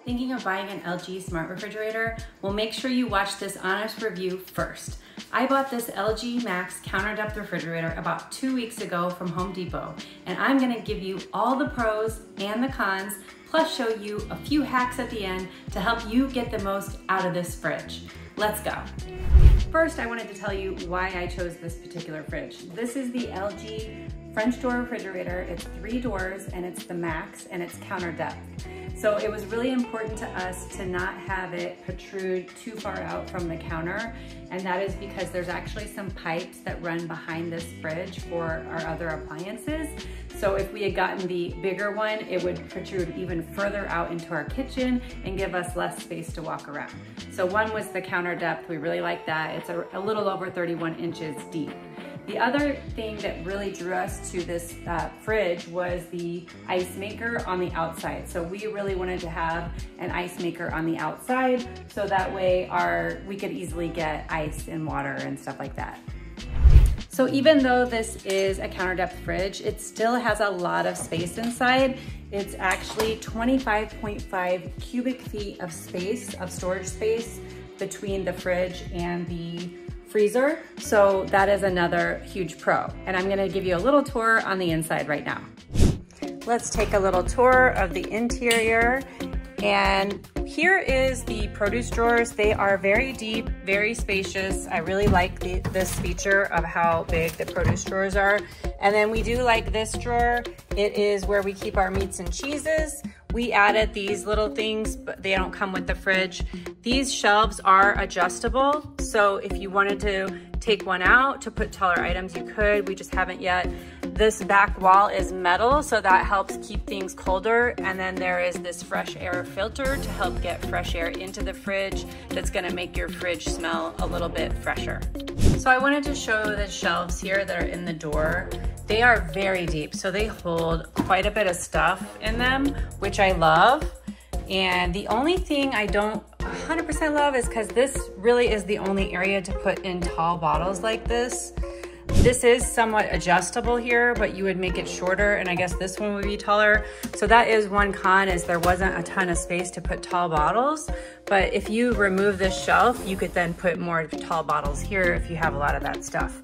Thinking of buying an LG smart refrigerator? Well, make sure you watch this honest review first. I bought this LG Max counter depth refrigerator about 2 weeks ago from Home Depot, and I'm gonna give you all the pros and the cons, plus show you a few hacks at the end to help you get the most out of this fridge. Let's go. First, I wanted to tell you why I chose this particular fridge. This is the LG French door refrigerator. It's 3 doors and it's the Max and it's counter depth. So it was really important to us to not have it protrude too far out from the counter, and that is because there's actually some pipes that run behind this fridge for our other appliances. So if we had gotten the bigger one, it would protrude even further out into our kitchen and give us less space to walk around. So one was the counter depth. We really like that. It's a little over 31 inches deep. The other thing that really drew us to this fridge was the ice maker on the outside. So we really wanted to have an ice maker on the outside, so that way we could easily get ice and water and stuff like that. So even though this is a counter depth fridge, it still has a lot of space inside. It's actually 25.5 cubic feet of space, of storage space, between the fridge and the freezer. So that is another huge pro. And I'm gonna give you a little tour on the inside right now. Let's take a little tour of the interior. And here is the produce drawers. They are very deep, very spacious. I really like this feature of how big the produce drawers are. And then we do like this drawer. It is where we keep our meats and cheeses. We added these little things, but they don't come with the fridge. These shelves are adjustable. So if you wanted to take one out to put taller items, you could. We just haven't yet. This back wall is metal, so that helps keep things colder. And then there is this fresh air filter to help get fresh air into the fridge. That's gonna make your fridge smell a little bit fresher. So I wanted to show the shelves here that are in the door. They are very deep, so they hold quite a bit of stuff in them, which I love. And the only thing I don't 100% love is because this really is the only area to put in tall bottles like this. This is somewhat adjustable here, but you would make it shorter, and I guess this one would be taller. So that is one con, is there wasn't a ton of space to put tall bottles. But if you remove this shelf, you could then put more tall bottles here if you have a lot of that stuff.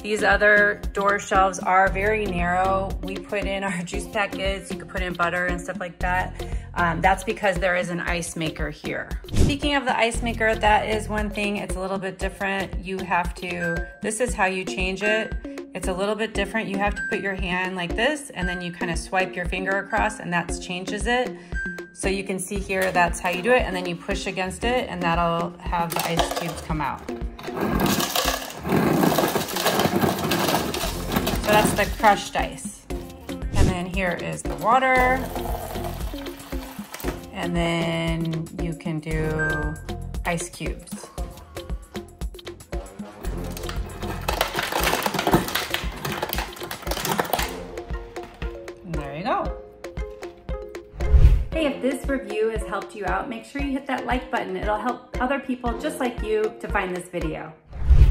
These other door shelves are very narrow. We put in our juice packets, you could put in butter and stuff like that. That's because there is an ice maker here. Speaking of the ice maker, that is one thing, it's a little bit different. This is how you change it. It's a little bit different. You have to put your hand like this, and then you kind of swipe your finger across, and that changes it. So you can see here, that's how you do it, and then you push against it, and that'll have the ice cubes come out. So that's the crushed ice. And then here is the water. And then you can do ice cubes. And there you go. Hey, if this review has helped you out, make sure you hit that like button. It'll help other people just like you to find this video.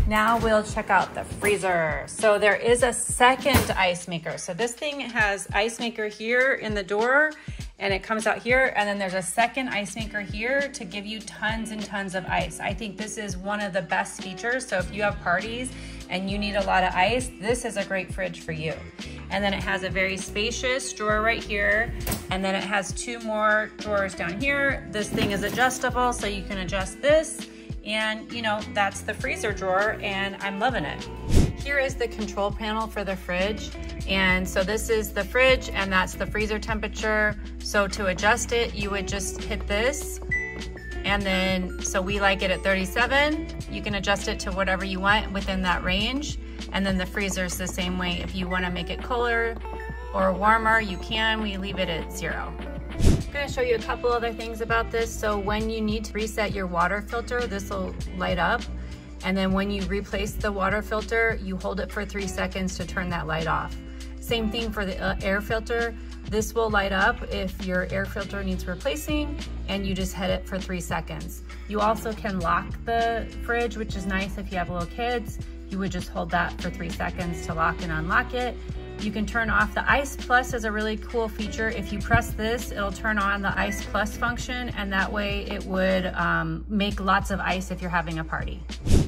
Now we'll check out the freezer. So there is a second ice maker. So this thing has ice maker here in the door, and it comes out here, and then there's a second ice maker here to give you tons and tons of ice. I think this is one of the best features. So if you have parties and you need a lot of ice, this is a great fridge for you. And then it has a very spacious drawer right here, and then it has 2 more drawers down here. This thing is adjustable, so you can adjust this. And you know, that's the freezer drawer, and I'm loving it. Here is the control panel for the fridge. And so this is the fridge, and that's the freezer temperature. So to adjust it, you would just hit this. And then, so we like it at 37. You can adjust it to whatever you want within that range. And then the freezer is the same way. If you wanna make it cooler or warmer, you can. We leave it at 0. I'm gonna show you a couple other things about this. So when you need to reset your water filter, this will light up. And then when you replace the water filter, you hold it for 3 seconds to turn that light off. Same thing for the air filter. This will light up if your air filter needs replacing, and you just hit it for 3 seconds. You also can lock the fridge, which is nice if you have little kids. You would just hold that for 3 seconds to lock and unlock it. You can turn off the Ice Plus is a really cool feature. If you press this, it'll turn on the Ice Plus function, and that way it would make lots of ice if you're having a party.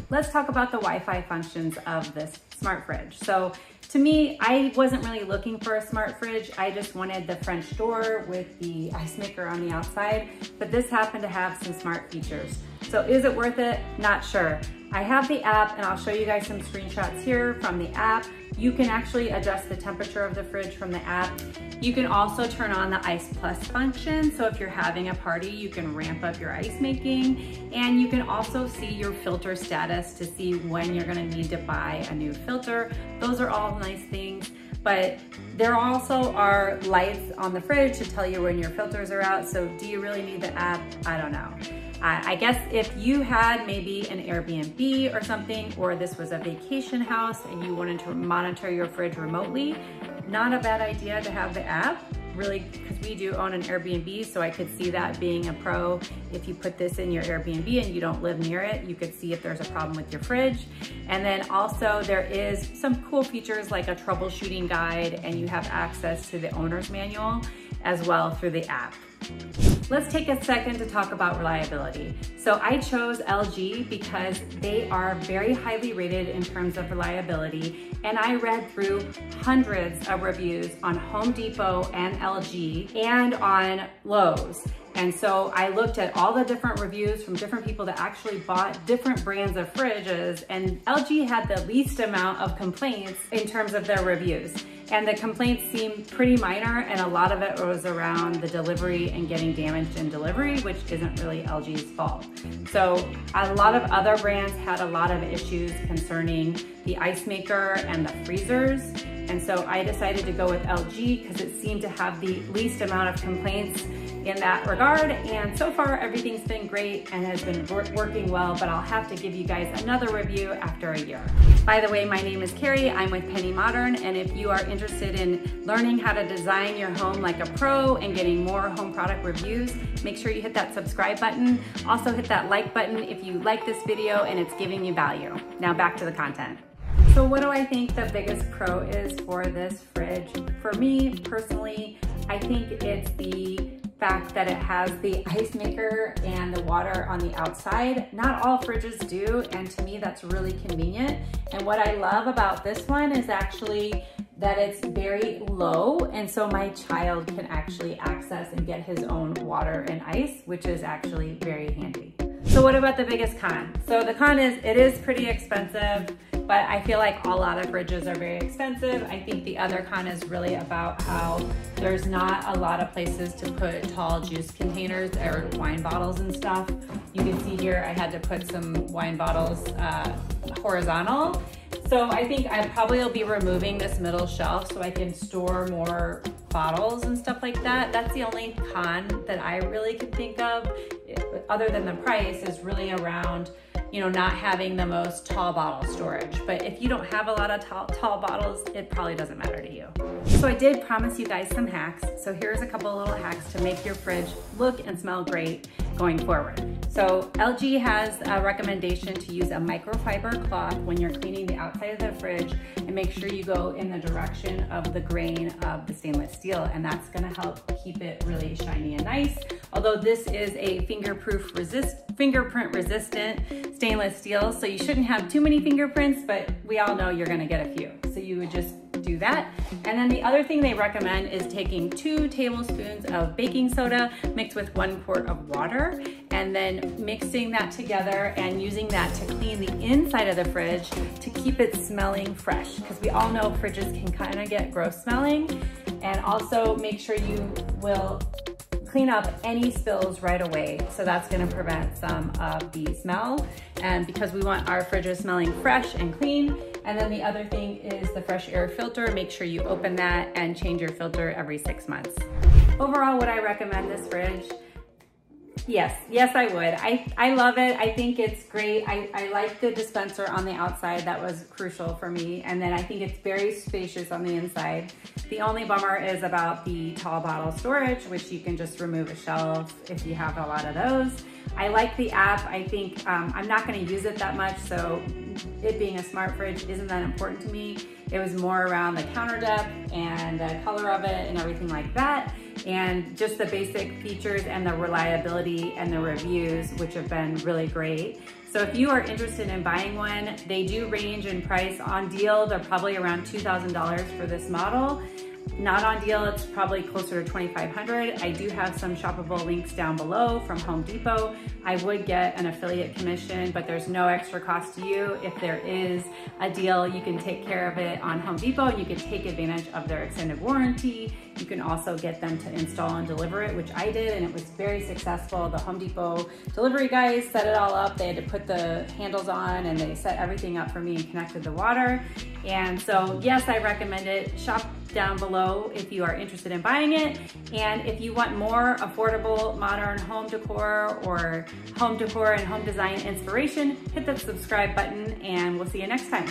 Let's talk about the Wi-Fi functions of this smart fridge. So to me, I wasn't really looking for a smart fridge. I just wanted the French door with the ice maker on the outside, but this happened to have some smart features. So is it worth it? Not sure. I have the app, and I'll show you guys some screenshots here from the app. You can actually adjust the temperature of the fridge from the app. You can also turn on the Ice Plus function. So if you're having a party, you can ramp up your ice making, and you can also see your filter status to see when you're gonna need to buy a new filter. Those are all nice things, but there also are lights on the fridge to tell you when your filters are out. So do you really need the app? I don't know. I guess if you had maybe an Airbnb or something, or this was a vacation house and you wanted to monitor your fridge remotely, not a bad idea to have the app, really, because we do own an Airbnb, so I could see that being a pro. If you put this in your Airbnb and you don't live near it, you could see if there's a problem with your fridge. And then also there is some cool features like a troubleshooting guide, and you have access to the owner's manual as well through the app. Let's take a second to talk about reliability. So I chose LG because they are very highly rated in terms of reliability, and I read through hundreds of reviews on Home Depot and LG and on Lowe's. And so I looked at all the different reviews from different people that actually bought different brands of fridges, and LG had the least amount of complaints in terms of their reviews. And the complaints seemed pretty minor, and a lot of it was around the delivery and getting damaged in delivery, which isn't really LG's fault. So a lot of other brands had a lot of issues concerning the ice maker and the freezers. And so I decided to go with LG because it seemed to have the least amount of complaints in that regard. And so far everything's been great and has been working well, but I'll have to give you guys another review after a year. By the way, my name is Carrie, I'm with Penny Modern, and if you are interested in learning how to design your home like a pro and getting more home product reviews, make sure you hit that subscribe button. Also hit that like button if you like this video and it's giving you value. Now back to the content. So what do I think the biggest pro is for this fridge? For me personally, I think it's the fact that it has the ice maker and the water on the outside. Not all fridges do, and to me that's really convenient. And what I love about this one is actually that it's very low, and so my child can actually access and get his own water and ice, which is actually very handy. So what about the biggest con? So the con is it is pretty expensive, but I feel like a lot of fridges are very expensive. I think the other con is really about how there's not a lot of places to put tall juice containers or wine bottles and stuff. You can see here I had to put some wine bottles horizontal. So I think I probably will be removing this middle shelf so I can store more bottles and stuff like that. That's the only con that I really can think of, other than the price, is really around, you know, not having the most tall bottle storage. But if you don't have a lot of tall bottles, it probably doesn't matter to you. So I did promise you guys some hacks. So here's a couple of little hacks to make your fridge look and smell great going forward. So LG has a recommendation to use a microfiber cloth when you're cleaning the outside of the fridge, and make sure you go in the direction of the grain of the stainless steel, and that's gonna help keep it really shiny and nice. Although this is a fingerprint resistant stainless steel, so you shouldn't have too many fingerprints, but we all know you're gonna get a few. So you would just do that. And then the other thing they recommend is taking 2 tablespoons of baking soda mixed with 1 quart of water, and then mixing that together and using that to clean the inside of the fridge to keep it smelling fresh, because we all know fridges can kind of get gross smelling. And also make sure you will clean up any spills right away. So that's gonna prevent some of the smell, and because we want our fridges smelling fresh and clean. And then the other thing is the fresh air filter. Make sure you open that and change your filter every 6 months. Overall, would I recommend this fridge? Yes, I would. I love it. I think it's great. I like the dispenser on the outside. That was crucial for me. And then I think it's very spacious on the inside. The only bummer is about the tall bottle storage, which you can just remove a shelf if you have a lot of those. I like the app. I think I'm not going to use it that much, so it being a smart fridge isn't that important to me. It was more around the counter depth and the color of it and everything like that, and just the basic features and the reliability and the reviews, which have been really great. So if you are interested in buying one, they do range in price. On deal, they're probably around $2,000 for this model. Not on deal, it's probably closer to $2,500. I do have some shoppable links down below from Home Depot. I would get an affiliate commission, but there's no extra cost to you. If there is a deal, you can take care of it on Home Depot and you can take advantage of their extended warranty. You can also get them to install and deliver it, which I did, and it was very successful. The Home Depot delivery guys set it all up. They had to put the handles on and they set everything up for me and connected the water. And so yes, I recommend it. Shop down below if you are interested in buying it. And if you want more affordable modern home decor or home decor and home design inspiration, hit that subscribe button and we'll see you next time.